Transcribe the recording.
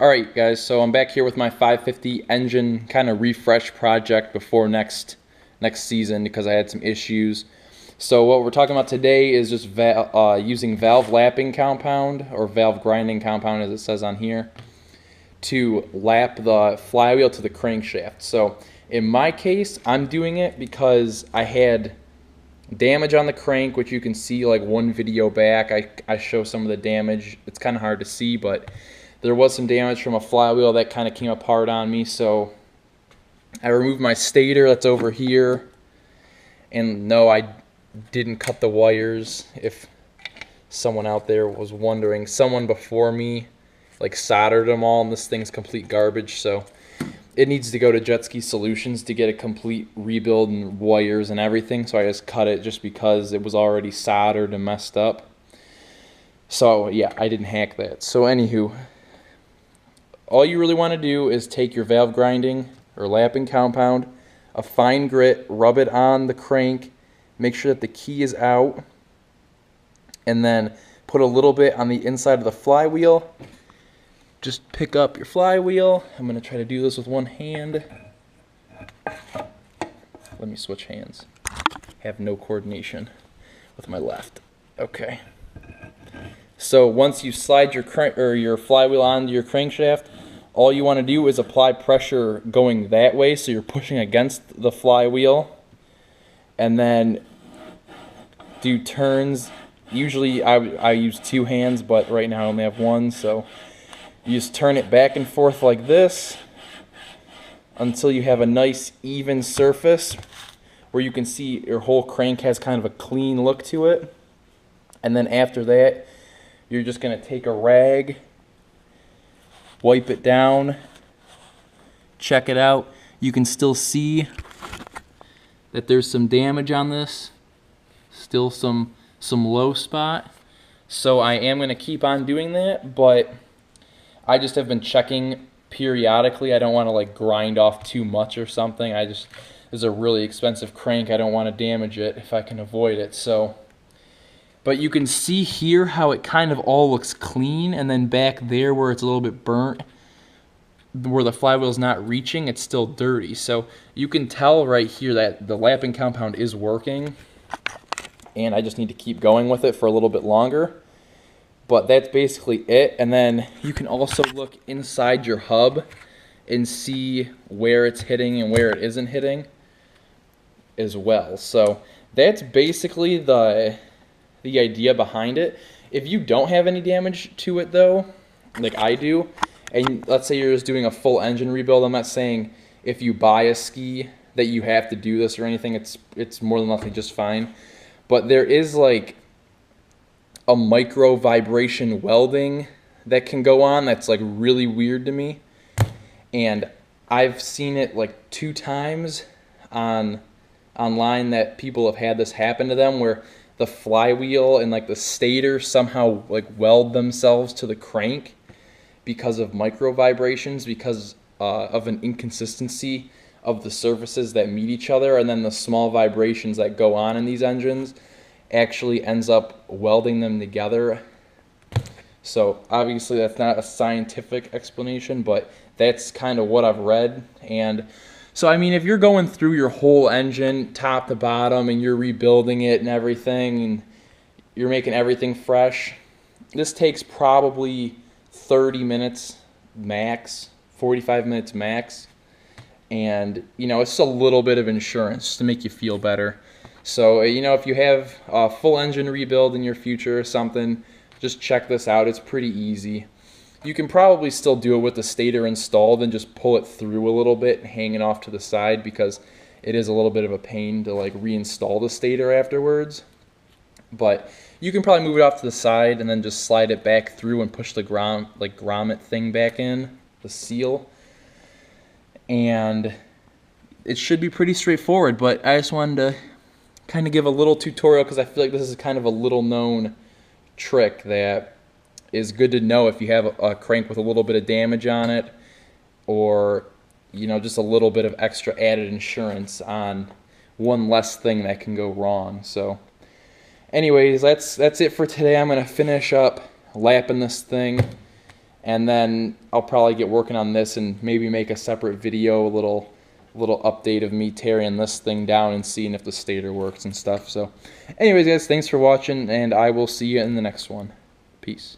Alright guys, so I'm back here with my 550 engine kind of refresh project before next season because I had some issues. So what we're talking about today is just using valve lapping compound, or valve grinding compound as it says on here, to lap the flywheel to the crankshaft. So in my case, I'm doing it because I had damage on the crank, which you can see like one video back. I show some of the damage. It's kind of hard to see, but there was some damage from a flywheel that kind of came apart on me. So I removed my stator that's over here, and no, I didn't cut the wires. If someone out there was wondering, someone before me like soldered them all, and this thing's complete garbage. So it needs to go to Jet Ski Solutions to get a complete rebuild and wires and everything. So I just cut it just because it was already soldered and messed up. So yeah, I didn't hack that. So anywho, all you really want to do is take your valve grinding or lapping compound, a fine grit, rub it on the crank, make sure that the key is out, and then put a little bit on the inside of the flywheel. Just pick up your flywheel. I'm going to try to do this with one hand. Let me switch hands. Have no coordination with my left. Okay. So once you slide your flywheel onto your crankshaft, all you want to do is apply pressure going that way, so you're pushing against the flywheel, and then do turns. Usually I use two hands, but right now I only have one, so you just turn it back and forth like this until you have a nice even surface where you can see your whole crank has kind of a clean look to it. And then after that, you're just going to take a rag, wipe it down, check it out. You can still see that there's some damage on this, still some low spot. So I am going to keep on doing that, but I just have been checking periodically. I don't want to like grind off too much or something. This is a really expensive crank. I don't want to damage it if I can avoid it. So, but you can see here how it kind of all looks clean, and then back there where it's a little bit burnt, where the flywheel's not reaching, it's still dirty. So you can tell right here that the lapping compound is working, and I just need to keep going with it for a little bit longer. But that's basically it. And then you can also look inside your hub and see where it's hitting and where it isn't hitting as well. So that's basically the idea behind it. If you don't have any damage to it though, like I do, and let's say you're just doing a full engine rebuild, I'm not saying if you buy a ski that you have to do this or anything. It's more than likely just fine. But there is like a micro vibration welding that can go on that's like really weird to me, and I've seen it like 2 times online that people have had this happen to them, where the flywheel and like the stator somehow like weld themselves to the crank because of micro vibrations, because of an inconsistency of the surfaces that meet each other, and then the small vibrations that go on in these engines actually ends up welding them together. So obviously that's not a scientific explanation, but that's kind of what I've read. And so I mean, if you're going through your whole engine top to bottom and you're rebuilding it and everything, and you're making everything fresh, this takes probably 30 minutes max, 45 minutes max. And you know, it's just a little bit of insurance to make you feel better. So, you know, if you have a full engine rebuild in your future or something, just check this out. It's pretty easy. You can probably still do it with the stator installed and just pull it through a little bit and hang it off to the side, because it is a little bit of a pain to like reinstall the stator afterwards. But you can probably move it off to the side and then just slide it back through and push the grommet thing back in, the seal. And it should be pretty straightforward, but I just wanted to kind of give a little tutorial because I feel like this is kind of a little known trick that is good to know if you have a crank with a little bit of damage on it, or you know, just a little bit of extra added insurance on one less thing that can go wrong. So anyways, that's it for today. I'm going to finish up lapping this thing and then I'll probably get working on this and maybe make a separate video, a little update of me tearing this thing down and seeing if the stator works and stuff. So anyways guys, thanks for watching, and I will see you in the next one. Peace.